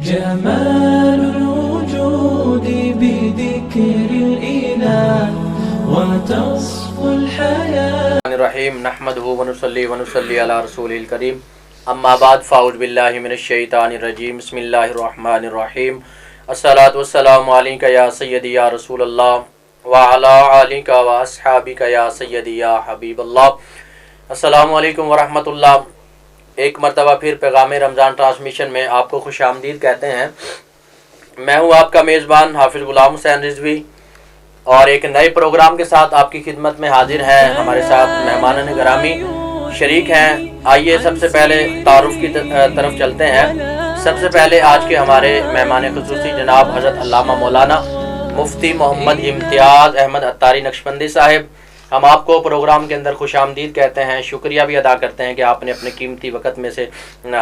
جمال الوجود بذكر الإله وتصفو الحياة الرحیم نحمده ونصلی علی رسوله الکریم اما بعد فاعوذ باللہ من الشیطان الرجیم بسم اللہ الرحمن الرحیم الصلاۃ والسلام علیک یا سیدی یا رسول اللہ وعلی آلک و اصحابک یا سیدی یا حبیب اللہ۔ السلام علیکم ورحمۃ اللہ۔ ایک مرتبہ پھر پیغام رمضان ٹرانسمیشن میں آپ کو خوش آمدید کہتے ہیں۔ میں ہوں آپ کا میزبان حافظ غلام حسین رضوی، اور ایک نئے پروگرام کے ساتھ آپ کی خدمت میں حاضر ہیں۔ ہمارے ساتھ مہمان گرامی شریک ہیں۔ آئیے سب سے پہلے تعارف کی طرف چلتے ہیں۔ سب سے پہلے آج کے ہمارے مہمان خصوصی جناب حضرت علامہ مولانا مفتی محمد امتیاز احمد عطاری نقشبندی صاحب، ہم آپ کو پروگرام کے اندر خوش آمدید کہتے ہیں۔ شکریہ بھی ادا کرتے ہیں کہ آپ نے اپنے قیمتی وقت میں سے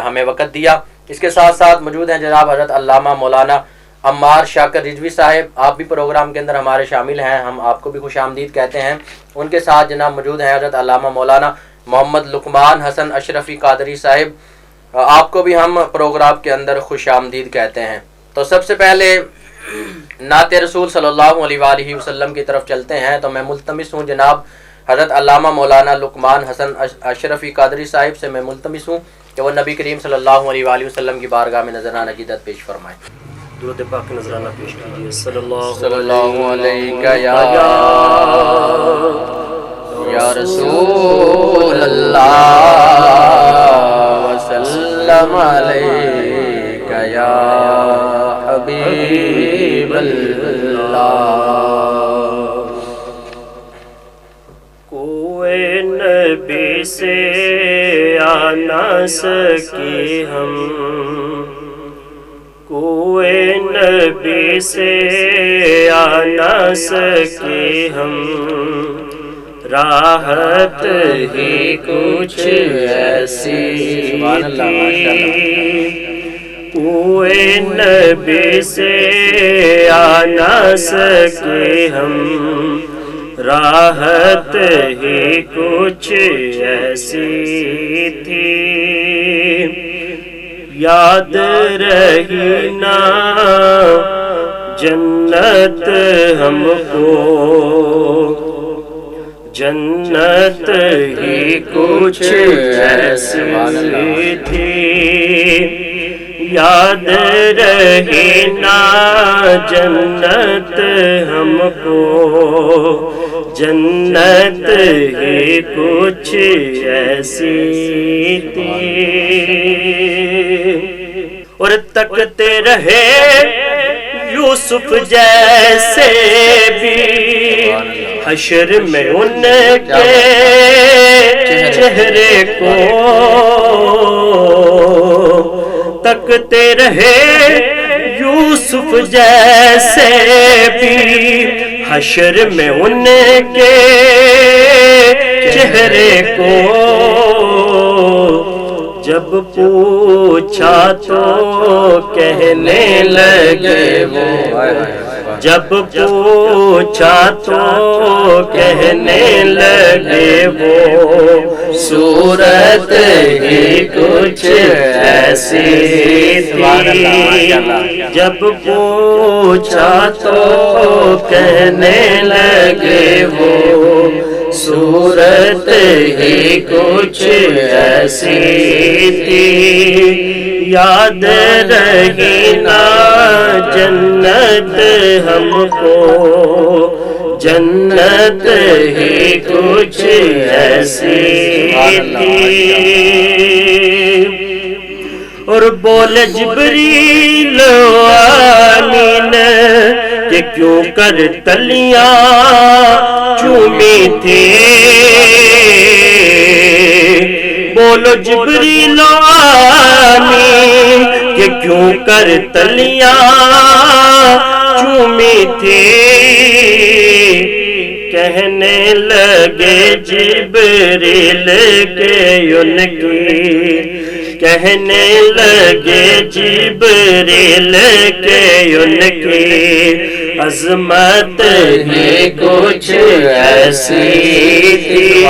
ہمیں وقت دیا۔ اس کے ساتھ ساتھ موجود ہیں جناب حضرت علامہ مولانا عمار شاکر رضوی صاحب، آپ بھی پروگرام کے اندر ہمارے شامل ہیں، ہم آپ کو بھی خوش آمدید کہتے ہیں۔ ان کے ساتھ جناب موجود ہیں حضرت علامہ مولانا محمد لقمان حسن اشرفی قادری صاحب، آپ کو بھی ہم پروگرام کے اندر خوش آمدید کہتے ہیں۔ تو سب سے پہلے نعت رسول صلی اللہ علیہ وآلہ وسلم کی طرف چلتے ہیں۔ تو میں ملتمس ہوں جناب حضرت علامہ مولانا لقمان حسن اشرفی قادری صاحب سے، میں ملتمس ہوں کہ وہ نبی کریم صلی اللہ علیہ وآلہ وسلم کی بارگاہ میں نذرانہ عقیدت پیش فرمائیں۔ درود پاک نذرانہ پیش کیجیے۔ صلی صلی اللہ علیہ یا رسول اللہ وسلم علیہ یا حبیب اللہ۔ کوئے نبی سے آ نہ سکے ہم، کوئے نبی سے آ نہ سکے ہم، راحت ہی کچھ ایسی تھی۔ کوئے نبی سے آ نہ سکے ہم، راحت ہی کچھ ایسی تھی۔ یاد رہی نا جنت ہم کو، جنت ہی کچھ ایسی تھی۔ یاد رہی نا جنت ہم کو، جنت ہی کچھ ایسی تھی۔ اور تکتے رہے یوسف جیسے بھی حشر میں ان کے چہرے کو، تکتے رہے یوسف جیسے بھی حشر میں ان کے چہرے کو۔ جب پوچھا تو کہنے لگے وہ، جب پوچھا تو کہنے لگے وہ، صورت ہی کچھ ایسی تھی۔ جب پوچھا تو کہنے لگے وہ، صورت ہی کچھ ایسی تھی۔ یاد رہی نا جنت ہم کو، جنت ہی کچھ ایسی تھی۔ اور بولے جبریل آمین کہ کیوں کر تلیاں چومی تھی۔ بولو جبریل آمین کہ کیوں کر تلیاں چومی تھی۔ کہنے لگے جبریل کے ان کی، کہنے لگے جبریل کے ان کی عظمت ہی کچھ ایسی تھی،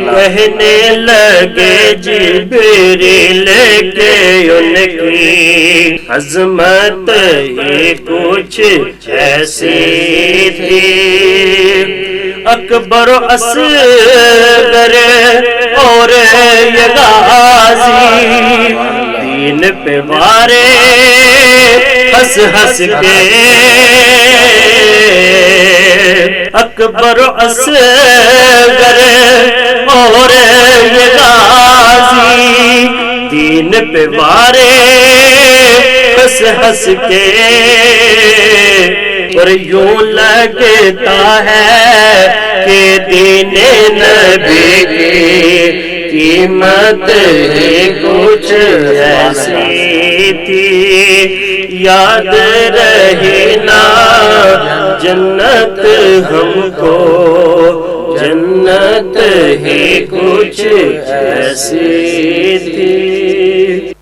کہنے لگے جبریل کے ان کی عظمت ہی کچھ ایسی تھی، اکبر و اصغر اور یہ غازی دین پہ وارے ہنس ہنس کے، اکبر و اصغر اور یہ غازی دین پہ وارے ہنس ہنس کے، اور یوں لگتا ہے کہ دین نبی کی قیمت ہی کچھ ایسی تھی، یاد رہی نا جنت ہم کو، جنت ہی کچھ ایسی تھی۔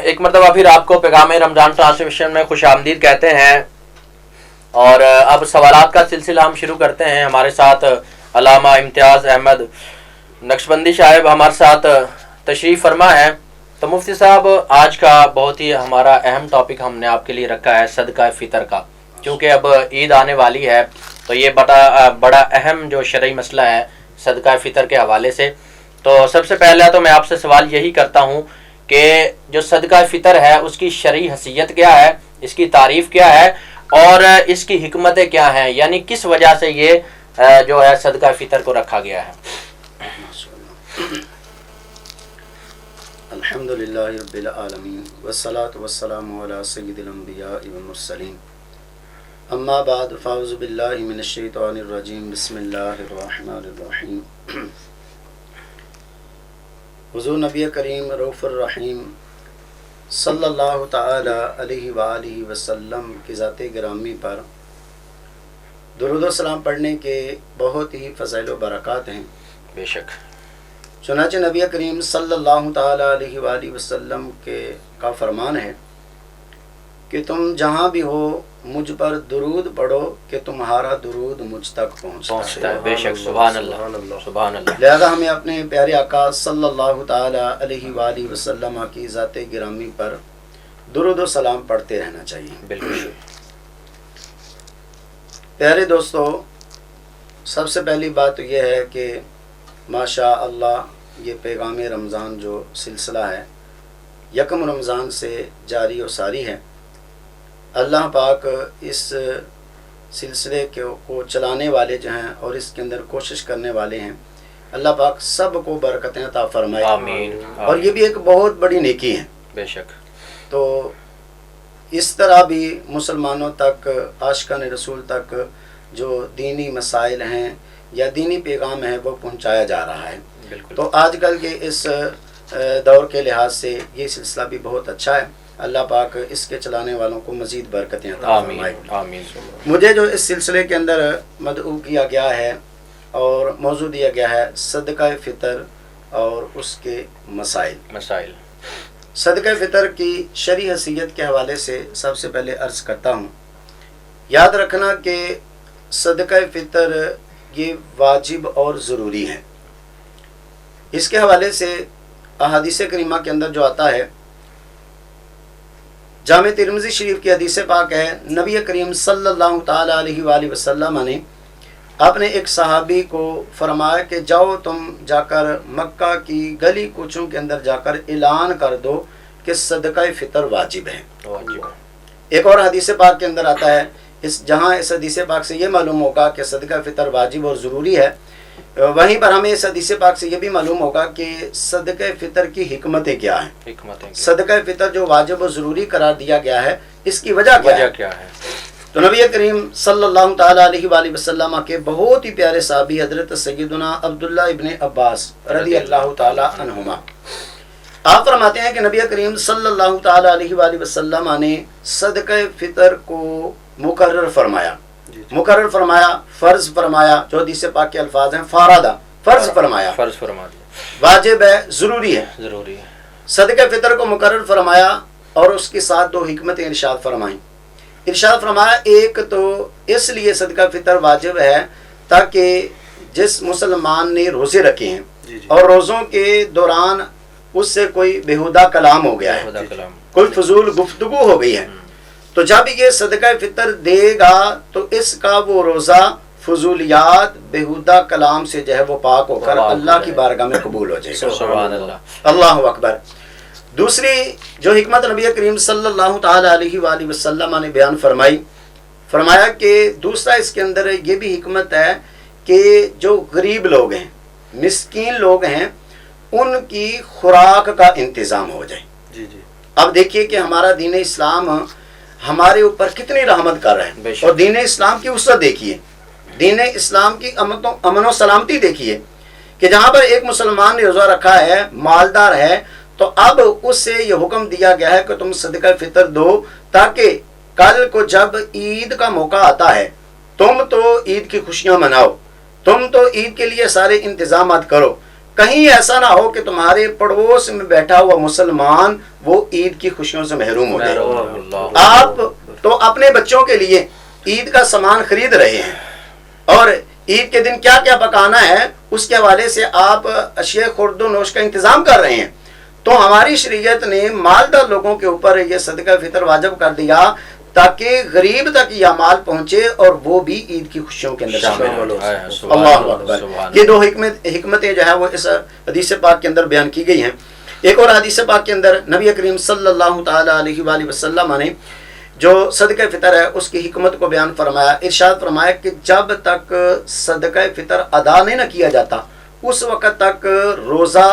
ایک مرتبہ پھر آپ کو پیغام رمضان ٹرانسمیشن میں خوش آمدید کہتے ہیں، اور اب سوالات کا سلسلہ ہم شروع کرتے ہیں۔ ہمارے ساتھ علامہ امتیاز احمد نقشبندی صاحب ہمارے ساتھ تشریف فرما ہے۔ تو مفتی صاحب، آج کا بہت ہی ہمارا اہم ٹاپک ہم نے آپ کے لیے رکھا ہے صدقہ فطر کا، کیونکہ اب عید آنے والی ہے، تو یہ بڑا اہم جو شرعی مسئلہ ہے صدقہ فطر کے حوالے سے۔ تو سب سے پہلے تو میں آپ سے سوال یہی کرتا ہوں کہ جو صدقہ فطر ہے اس کی شرعی حیثیت کیا ہے، اس کی تعریف کیا ہے، اور اس کی حکمتیں کیا ہیں، یعنی کس وجہ سے یہ جو ہے صدقہ فطر کو رکھا گیا ہے؟ الحمدللہ رب العالمین والصلاة والسلام علی سید الانبیاء والمرسلین، اما بعد فاعوذ باللہ من الشیطان الرجیم، بسم اللہ الرحمن الرحیم۔ حضور نبی کریم رؤوف الرحیم صلی اللہ تعالی علیہ وآلہ وسلم کی ذات گرامی پر درود و سلام پڑھنے کے بہت ہی فضائل و برکات ہیں۔ بے شک۔ چنانچہ نبی کریم صلی اللہ تعالی علیہ وآلہ وسلم کا فرمان ہے کہ تم جہاں بھی ہو مجھ پر درود پڑھو کہ تمہارا درود مجھ تک پہنچتا ہے۔ بے شک، سبحان اللہ، سبحان اللہ۔ لہذا ہمیں اپنے پیارے آقا صلی اللہ تعالی علیہ وآلہ وسلم کی ذات گرامی پر درود و سلام پڑھتے رہنا چاہیے۔ بالکل۔ پیارے دوستو، سب سے پہلی بات تو یہ ہے کہ ماشاء اللہ یہ پیغام رمضان جو سلسلہ ہے یکم رمضان سے جاری و ساری ہے۔ اللہ پاک اس سلسلے کو چلانے والے جو ہیں اور اس کے اندر کوشش کرنے والے ہیں، اللہ پاک سب کو برکتیں عطا فرمائے، آمین۔ اور یہ بھی ایک بہت بڑی نیکی ہے۔ بے شک۔ تو اس طرح بھی مسلمانوں تک، عاشقان رسول تک جو دینی مسائل ہیں یا دینی پیغام ہے وہ پہنچایا جا رہا ہے۔ بالکل۔ تو آج کل کے اس دور کے لحاظ سے یہ سلسلہ بھی بہت اچھا ہے۔ اللہ پاک اس کے چلانے والوں کو مزید برکتیں عطا فرمائے۔ آمین۔ مجھے جو اس سلسلے کے اندر مدعو کیا گیا ہے اور موضوع دیا گیا ہے صدقہ فطر اور اس کے مسائل۔ صدقہ فطر کی شرعی حیثیت کے حوالے سے سب سے پہلے عرض کرتا ہوں، یاد رکھنا کہ صدقہ فطر یہ واجب اور ضروری ہے۔ اس کے حوالے سے احادیث کریمہ کے اندر جو آتا ہے، جامع ترمذی شریف کی حدیث پاک ہے، نبی کریم صلی اللہ تعالی علیہ وآلہ وسلم نے اپنے ایک صحابی کو فرمایا کہ جاؤ تم جا کر مکہ کی گلی کوچوں کے اندر جا کر اعلان کر دو کہ صدقہ فطر واجب ہے۔ ایک اور حدیث پاک کے اندر آتا ہے، جہاں اس حدیث پاک سے یہ معلوم ہوگا کہ صدقہ فطر واجب اور ضروری ہے، وہیں پر ہمیں اس حدیث پاک سے یہ بھی معلوم ہوگا کہ صدقہ فطر کی حکمتیں کیا ہیں۔ صدقہ فطر جو واجب و ضروری قرار دیا گیا ہے، اس کی وجہ کیا ہے؟ تو نبی کریم صلی اللہ تعالی علیہ وآلہ وسلم کے بہت ہی پیارے صحابی حضرت سیدنا عبداللہ ابن عباس رضی اللہ تعالی عنہما، آپ فرماتے ہیں کہ نبی کریم صلی اللہ تعالی علیہ وآلہ وسلم نے صدقہ فطر کو مقرر فرمایا، فرض فرمایا، جو حدیث پاک کے الفاظ ہیں فارادہ، فرض فرمایا، واجب ہے، ضروری ہے۔ صدقہ فطر کو مقرر فرمایا اور اس کے ساتھ دو حکمتیں ارشاد فرمائیں۔ ارشاد فرمایا ایک تو اس لیے صدقہ فطر واجب ہے تاکہ جس مسلمان نے روزے رکھے ہیں اور روزوں کے دوران اس سے کوئی بیہودہ کلام ہو گیا ہے، کوئی فضول گفتگو ہو گئی ہے، تو جب یہ صدقہ فطر دے گا تو اس کا وہ روزہ فضولیات بیہودہ کلام سے جو ہے وہ پاک ہو کر اللہ کی بارگاہ میں قبول ہو جائے گا۔ سبحان اللہ، اللہ اکبر۔ دوسری جو حکمت نبی کریم صلی اللہ تعالی علیہ وآلہ وسلم نے بیان فرمایا کہ دوسرا اس کے اندر یہ بھی حکمت ہے کہ جو غریب لوگ ہیں، مسکین لوگ ہیں، ان کی خوراک کا انتظام ہو جائے۔ اب دیکھیے کہ ہمارا دین اسلام ہمارے اوپر کتنی رحمت کر رہا ہے، اور دین اسلام کی وسعت دیکھیے، دین اسلام کی امن و سلامتی دیکھیے کہ جہاں پر ایک مسلمان نے روزہ رکھا ہے، مالدار ہے، تو اب اس سے یہ حکم دیا گیا ہے کہ تم صدقہ فطر دو تاکہ کل کو جب عید کا موقع آتا ہے تم تو عید کی خوشیاں مناؤ، تم تو عید کے لیے سارے انتظامات کرو، کہیں ایسا نہ ہو کہ تمہارے پڑوس میں بیٹھا ہوا مسلمان وہ عید کی خوشیوں سے محروم ہو جائے۔ آپ تو اپنے بچوں کے لیے عید کا سامان خرید رہے ہیں اور عید کے دن کیا کیا پکانا ہے اس کے حوالے سے آپ اشیاء خورد و نوش کا انتظام کر رہے ہیں، تو ہماری شریعت نے مالدار لوگوں کے اوپر یہ صدقہ فطر واجب کر دیا تاکہ غریب تک یہ مال پہنچے اور وہ بھی عید کی خوشیوں کے اندر شامل ہو۔ اللہ اکبر۔ یہ دو حکمتیں جو ہے وہ اس حدیث پاک کے اندر بیان کی گئی ہیں۔ ایک اور حدیث پاک کے اندر نبی کریم صلی اللہ تعالی علیہ وآلہ وسلم نے جو صدقہ فطر ہے اس کی حکمت کو بیان فرمایا، ارشاد فرمایا کہ جب تک صدقہ فطر ادا نہیں نہ کیا جاتا اس وقت تک روزہ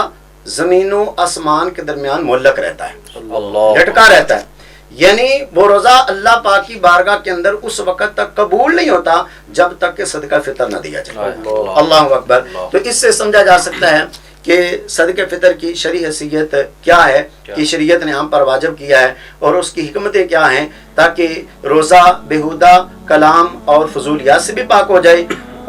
زمین و آسمان کے درمیان معلق رہتا ہے، لٹکا رہتا ہے، یعنی وہ روزہ اللہ پاک کی بارگاہ کے اندر اس وقت تک قبول نہیں ہوتا جب تک کہ صدقہ فطر نہ دیا جائے۔ اللہ اکبر۔ تو اس سے سمجھا جا سکتا ہے کہ صدقہ فطر کی شرعی حیثیت کیا ہے کہ شریعت نے ہم پر واجب کیا ہے اور اس کی حکمتیں کیا ہیں تاکہ روزہ بیہودہ کلام اور فضولیات سے بھی پاک ہو جائے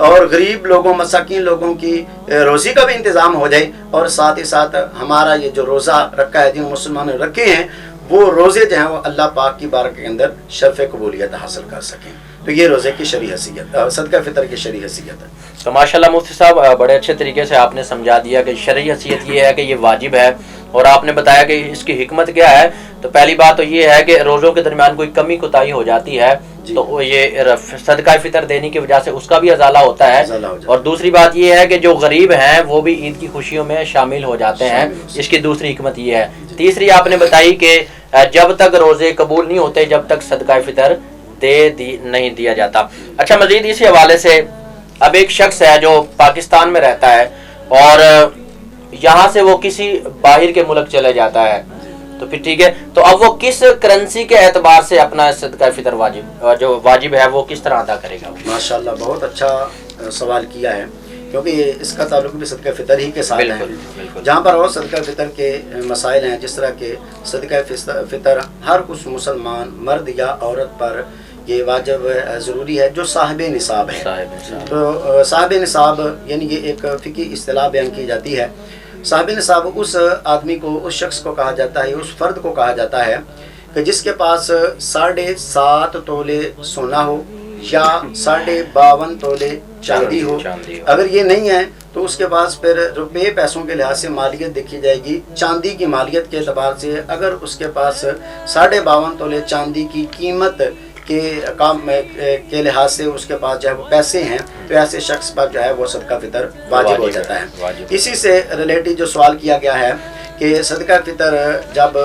اور غریب لوگوں مساکین لوگوں کی روزی کا بھی انتظام ہو جائے، اور ساتھ ہی ساتھ ہمارا یہ جو روزہ رکھا ہے جن مسلمانوں نے رکھے ہیں وہ روزے جو ہیں وہ اللہ پاک کی بارگاہ کے اندر شرف قبولیت حاصل کر سکیں۔ تو یہ روزے کی شرعی حیثیت، صدقہ فطر کی شرعی حیثیت ہے۔ تو ماشاءاللہ مفتی صاحب بڑے اچھے طریقے سے آپ نے سمجھا دیا کہ شرعی حیثیت یہ ہے کہ یہ واجب ہے، اور آپ نے بتایا کہ اس کی حکمت کیا ہے۔ تو پہلی بات تو یہ ہے کہ روزوں کے درمیان کوئی کمی کوتاہی ہو جاتی ہے تو یہ صدقہ فطر دینے کی وجہ سے اس کا بھی ازالہ ہوتا ہے، اور دوسری بات یہ ہے کہ جو غریب ہیں وہ بھی عید کی خوشیوں میں شامل ہو جاتے ہیں، اس کی دوسری حکمت یہ ہے۔ تیسری آپ نے بتائی کہ جب تک روزے قبول نہیں ہوتے جب تک صدقہ فطر نہیں دیا جاتا۔ اچھا، مزید اسی حوالے سے اب ایک شخص ہے جو پاکستان میں رہتا ہے اور یہاں سے وہ کسی باہر کے ملک چلے جاتا ہے، تو پھر ٹھیک ہے، تو اب وہ کس کرنسی کے اعتبار سے اپنا صدقہ فطر جو واجب ہے وہ کس طرح ادا کرے گا؟ ماشاءاللہ بہت اچھا سوال کیا ہے، کیونکہ اس کا تعلق بھی صدقہ فطر ہی کے ساتھ ہے۔ جہاں پر اور صدقہ فطر کے مسائل ہیں، جس طرح کہ صدقہ فطر ہر کچھ مسلمان مرد یا عورت پر یہ واجب ضروری ہے جو صاحب نصاب ہے۔ تو صاحب نصاب یعنی یہ ایک فقہی اصطلاح بیان کی جاتی ہے۔ صاحب نصاب اس آدمی کو، اس شخص کو کہا جاتا ہے، اس فرد کو کہا جاتا ہے کہ جس کے پاس 7.5 تولے سونا ہو یا 52.5 تولے چاندی ہو۔ اگر یہ نہیں ہے تو اس کے پاس پھر روپے پیسوں کے لحاظ سے مالیت دیکھی جائے گی۔ چاندی کی مالیت کے اعتبار سے اگر اس کے پاس 52.5 تولے چاندی کی قیمت کے لحاظ سے اس کے پاس جو ہے وہ پیسے ہیں تو ایسے شخص پر جو ہے وہ صدقہ فطر واجب ہو جاتا ہے۔ اسی سے ریلیٹڈ جو سوال کیا گیا ہے کہ صدقہ فطر جب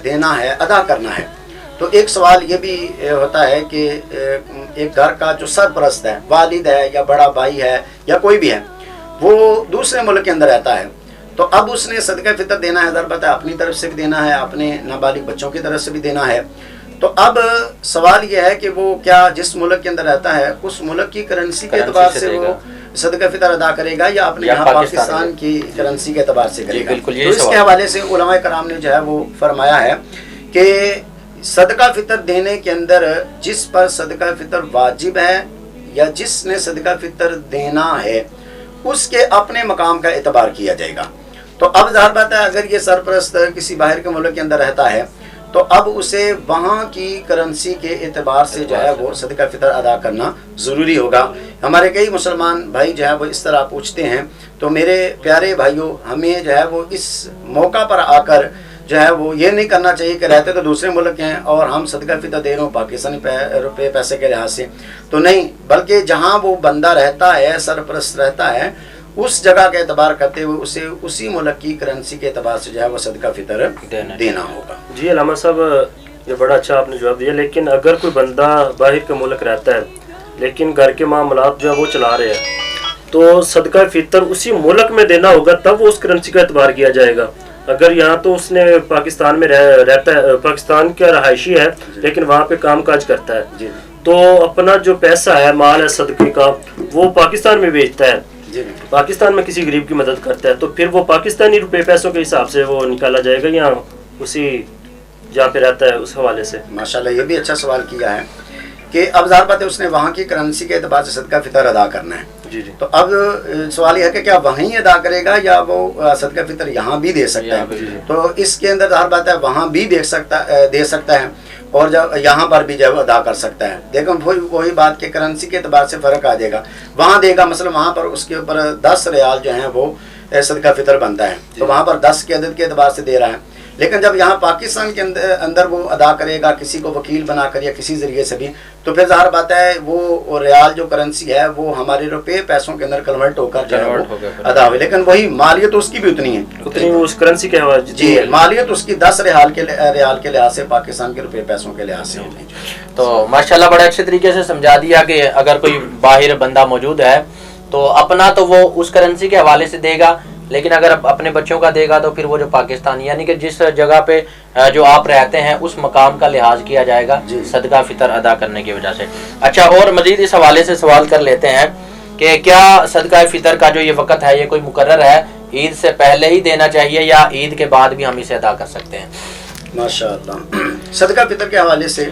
دینا ہے، ادا کرنا ہے، تو ایک سوال یہ بھی ہوتا ہے کہ ایک گھر کا جو سرپرست ہے، والد ہے یا بڑا بھائی ہے یا کوئی بھی ہے، وہ دوسرے ملک کے اندر رہتا ہے، تو اب اس نے صدقہ فطر دینا ہے، ضرورت ہے اپنی طرف سے بھی دینا ہے، اپنے نابالغ بچوں کی طرف سے بھی دینا ہے۔ تو اب سوال یہ ہے کہ وہ کیا جس ملک کے اندر رہتا ہے اس ملک کی کرنسی کے اعتبار سے وہ صدقہ فطر ادا کرے گا یا اپنے یہاں پاکستان کی کرنسی کے اعتبار سے کرے گا؟ تو اس کے حوالے سے علماء کرام نے جو ہے وہ فرمایا ہے کہ صدقہ فطر دینے کے اندر جس پر صدقہ فطر واجب ہے یا جس نے صدقہ فطر دینا ہے اس کے اپنے مقام کا اعتبار کیا جائے گا۔ تو اب ظاہر بات ہے اگر یہ سرپرست کسی باہر کے ملک کے اندر رہتا ہے تو اب اسے وہاں کی کرنسی کے اعتبار سے جو ہے وہ صدقہ فطر ادا کرنا ضروری ہوگا۔ ہمارے کئی مسلمان بھائی جو ہے وہ اس طرح پوچھتے ہیں، تو میرے پیارے بھائیوں ہمیں جو ہے وہ اس موقع پر آ کر جو ہے وہ یہ نہیں کرنا چاہیے کہ رہتے تو دوسرے ملک ہیں اور ہم صدقہ فطر دے رہے ہوں پاکستانی روپے پیسے کے لحاظ سے، تو نہیں، بلکہ جہاں وہ بندہ رہتا ہے، سرپرست رہتا ہے، اس جگہ کا اعتبار کرتے ہوئے اسے اسی ملک کی کرنسی کے اعتبار سے جو ہے وہ صدقہ فطر دینا ہوگا۔ جی علامہ صاحب یہ بڑا اچھا آپ نے جواب دیا، لیکن اگر کوئی بندہ باہر کے ملک رہتا ہے لیکن گھر کے معاملات جو ہے وہ چلا رہے ہیں تو صدقہ فطر اسی ملک میں دینا ہوگا، تب وہ اس کرنسی کا اعتبار کیا جائے گا۔ اگر یہاں تو اس نے پاکستان میں رہتا ہے، پاکستان کا رہائشی ہے لیکن وہاں پہ کام کاج کرتا ہے، تو اپنا جو پیسہ ہے، مال ہے صدقے کا، وہ پاکستان میں بیچتا ہے، پاکستان میں کسی غریب کی مدد کرتا ہے، تو پھر وہ پاکستانی روپے پیسوں کے حساب سے وہ نکالا جائے گا یا اسی جہاں پہ رہتا ہے اس حوالے سے؟ ماشاءاللہ یہ بھی اچھا سوال کیا ہے کہ اب ظاہر بات ہے اس نے وہاں کی کرنسی کے اعتبار سے صدقہ فطر ادا کرنا ہے۔ تو اب سوال یہ ہے کہ کیا وہیں ادا کرے گا یا وہ صدقہ فطر یہاں بھی دے سکتا ہے؟ تو اس کے اندر ظاہر بات ہے وہاں بھی دے سکتا ہے اور جب یہاں پر بھی جو ادا کر سکتا ہے، لیکن وہی بات کہ کرنسی کے اعتبار سے فرق آ جائے گا۔ وہاں دے گا مثلا وہاں پر اس کے اوپر 10 ریال جو ہیں وہ صدقہ فطر بنتا ہے، تو وہاں پر 10 کے عدد کے اعتبار سے دے رہا ہے، لیکن جب یہاں پاکستان کے اندر وہ ادا کرے گا کسی کو وکیل بنا کر یا کسی ذریعے سے بھی، تو پھر ظاہر بات ہے وہ ریال جو کرنسی ہے وہ ہمارے روپے پیسوں کے اندر کنورٹ ہو کر جو ہے وہ ادا ہوئے، لیکن وہی مالیت اس کی بھی اتنی ہے، اس کرنسی کے حوالے جی مالیت اس کی 10 ریال کے لحاظ سے پاکستان کے روپے پیسوں کے لحاظ سے ہوگی۔ تو ماشاءاللہ بڑے اچھے طریقے سے سمجھا دیا کہ اگر کوئی باہر بندہ موجود ہے تو اپنا تو وہ اس کرنسی کے حوالے سے دے گا، لیکن اگر اپنے بچوں کا دے گا تو پھر وہ جو پاکستانی یعنی کہ جس جگہ پہ جو آپ رہتے ہیں اس مقام کا لحاظ کیا جائے گا صدقہ فطر ادا کرنے کی وجہ سے۔ اچھا، اور مزید اس حوالے سے سوال کر لیتے ہیں کہ کیا صدقہ فطر کا جو یہ وقت ہے یہ کوئی مقرر ہے، عید سے پہلے ہی دینا چاہیے یا عید کے بعد بھی ہم اسے ادا کر سکتے ہیں؟ ماشاءاللہ صدقہ فطر کے حوالے سے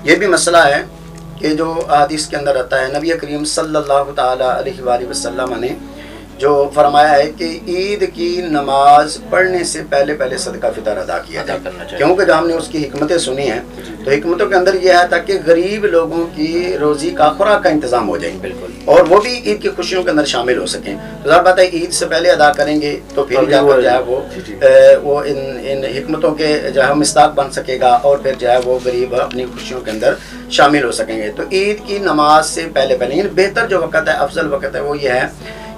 یہ بھی مسئلہ ہے کہ جو حدیث کے اندر آتا ہے، نبی کریم صلی اللہ تعالی علیہ وآلہ وسلم نے جو فرمایا ہے کہ عید کی نماز پڑھنے سے پہلے صدقہ فطر ادا کیا جائے، کیونکہ جو ہم نے اس کی حکمتیں سنی ہیں تو حکمتوں کے اندر یہ ہے تاکہ غریب لوگوں کی روزی کا خوراک کا انتظام ہو جائے بالکل، اور وہ بھی عید کی خوشیوں کے اندر شامل ہو سکیں۔ تو ظاہر بات ہے عید سے پہلے ادا کریں گے تو پھر جا کر جو ہے وہ ان حکمتوں کے جو ہے مصداق بن سکے گا اور پھر جو ہے وہ غریب اپنی خوشیوں کے اندر شامل ہو سکیں گے۔ تو عید کی نماز سے پہلے یعنی بہتر جو وقت ہے، افضل وقت ہے، وہ یہ ہے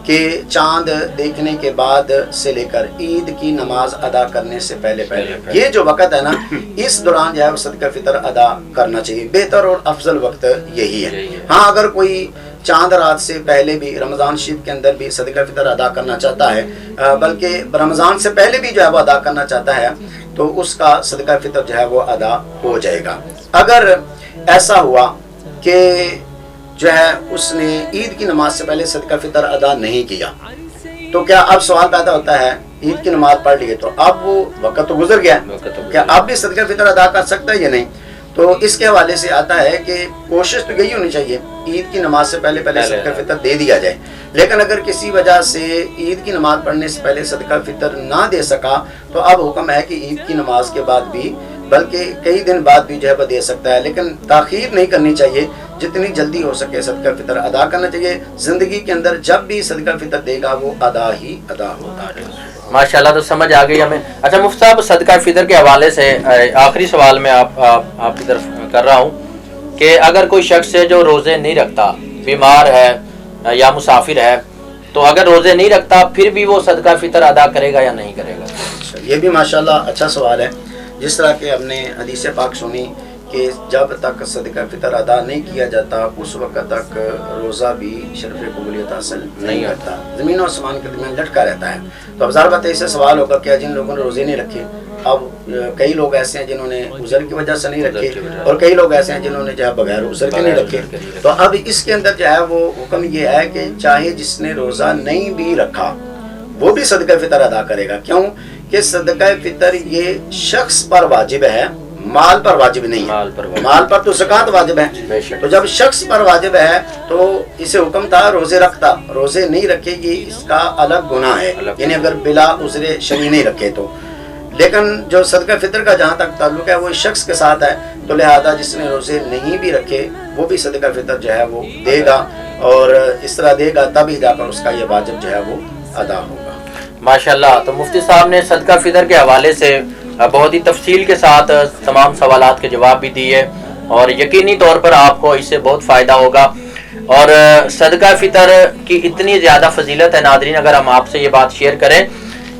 کہ چاند دیکھنے کے بعد سے لے کر عید کی نماز ادا کرنے سے پہلے یہ جو وقت ہے نا، اس دوران جو ہے صدقہ فطر ادا کرنا چاہیے، بہتر اور افضل وقت یہی ہے۔ ہاں اگر کوئی چاند رات سے پہلے بھی رمضان شریف کے اندر بھی صدقہ فطر ادا کرنا چاہتا ہے، بلکہ رمضان سے پہلے بھی جو ہے وہ ادا کرنا چاہتا ہے، تو اس کا صدقہ فطر جو ہے وہ ادا ہو جائے گا۔ اگر ایسا ہوا کہ جو ہے اس نے عید کی نماز سے پہلے صدقہ فطر ادا نہیں کیا، تو کیا اب سوال پیدا ہوتا ہے عید کی نماز پڑھ لیے تو اب وہ وقت تو گزر گیا، کیا اب بھی صدقہ فطر ادا کر سکتا ہے یا نہیں؟ تو اس کے حوالے سے آتا ہے کہ کوشش تو یہی ہونی چاہیے عید کی نماز سے پہلے صدقہ فطر دے دیا جائے، لیکن اگر کسی وجہ سے عید کی نماز پڑھنے سے پہلے صدقہ فطر نہ دے سکا تو اب حکم ہے کہ عید کی نماز کے بعد بھی بلکہ کئی دن بعد بھی جو ہے وہ دے سکتا ہے، لیکن تاخیر نہیں کرنی چاہیے، جتنی جلدی ہو سکے صدقہ فطر ادا کرنا چاہیے۔ زندگی کے اندر جب بھی صدقہ فطر دے گا وہ ادا ہی ادا ہوتا ہے۔ ماشاءاللہ، تو سمجھ آ گئی ہمیں۔ اچھا مفتی صاحب، صدقہ فطر کے حوالے سے آخری سوال میں آپ کی طرف کر رہا ہوں کہ اگر کوئی شخص ہے جو روزے نہیں رکھتا، بیمار ہے یا مسافر ہے، تو اگر روزے نہیں رکھتا پھر بھی وہ صدقہ فطر ادا کرے گا یا نہیں کرے گا؟ یہ بھی ماشاءاللہ اچھا سوال ہے۔ جس طرح کہ ہم نے حدیث پاک سنی کہ جب تک صدقہ فطر ادا نہیں کیا جاتا اس وقت تک روزہ بھی شرف قبولیت حاصل نہیں کرتا، زمین و آسمان کے درمیان لٹکا رہتا ہے۔ تو اب ظاہر بات ہے اس سے سوال ہوگا کہ جن لوگوں نے روزے نہیں رکھے، اب کئی لوگ ایسے ہیں جنہوں نے عذر کی وجہ سے نہیں رکھے اور کئی لوگ ایسے ہیں جنہوں نے جو ہے بغیر عذر کے نہیں رکھے، تو اب اس کے اندر جو ہے وہ حکم یہ ہے کہ چاہے جس نے روزہ نہیں بھی رکھا وہ بھی صدقہ فطر ادا کرے گا۔ کیوں کہ صدقہ فطر یہ شخص پر واجب ہے، مال پر واجب نہیں ہے، مال پر تو زکوٰۃ واجب ہے، تو جب شخص پر واجب ہے تو اسے حکم تھا روزے رکھتا، روزے نہیں رکھے یہ اس کا الگ گناہ ہے، یعنی اگر بلا عذر شرعی نہیں رکھے تو۔ لیکن جو صدقہ فطر کا جہاں تک تعلق ہے وہ اس شخص کے ساتھ ہے، تو لہذا جس نے روزے نہیں بھی رکھے وہ بھی صدقہ فطر جو ہے وہ دے گا، اور اس طرح دے گا تب ہی جا کر اس کا یہ واجب جو ہے وہ ادا ہوگا۔ ماشاءاللہ، تو مفتی صاحب نے صدقہ فطر کے حوالے سے بہت ہی تفصیل کے ساتھ تمام سوالات کے جواب بھی دیے، اور یقینی طور پر آپ کو اس سے بہت فائدہ ہوگا۔ اور صدقہ فطر کی اتنی زیادہ فضیلت ہے ناظرین، اگر ہم آپ سے یہ بات شیئر کریں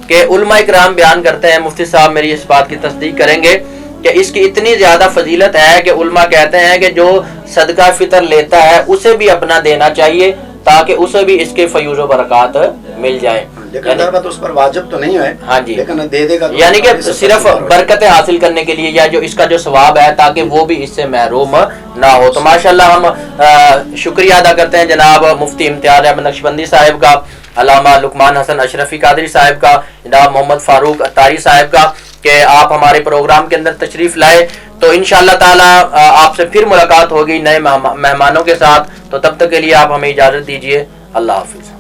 کہ علماء اکرام بیان کرتے ہیں، مفتی صاحب میری اس بات کی تصدیق کریں گے کہ اس کی اتنی زیادہ فضیلت ہے کہ علماء کہتے ہیں کہ جو صدقہ فطر لیتا ہے اسے بھی اپنا دینا چاہیے تاکہ اسے بھی اس کے فیوز و برکات مل جائیں۔ لیکن البتہ اس پر واجب تو نہیں ہے، ہاں جی، لیکن دے دے گا، یعنی کہ صرف برکتیں حاصل کرنے کے لیے یا جو اس کا جو ثواب ہے تاکہ وہ بھی اس سے محروم نہ ہو۔ تو ماشاءاللہ ہم شکریہ ادا کرتے ہیں جناب مفتی امتیاز احمد نقشبندی صاحب کا، علامہ لقمان حسن اشرفی قادری صاحب کا، جناب محمد فاروق اتاری صاحب کا کہ آپ ہمارے پروگرام کے اندر تشریف لائے۔ تو انشاءاللہ تعالی آپ سے پھر ملاقات ہوگی نئے مہمانوں کے ساتھ، تو تب تک کے لیے آپ ہمیں اجازت دیجیے، اللہ حافظ۔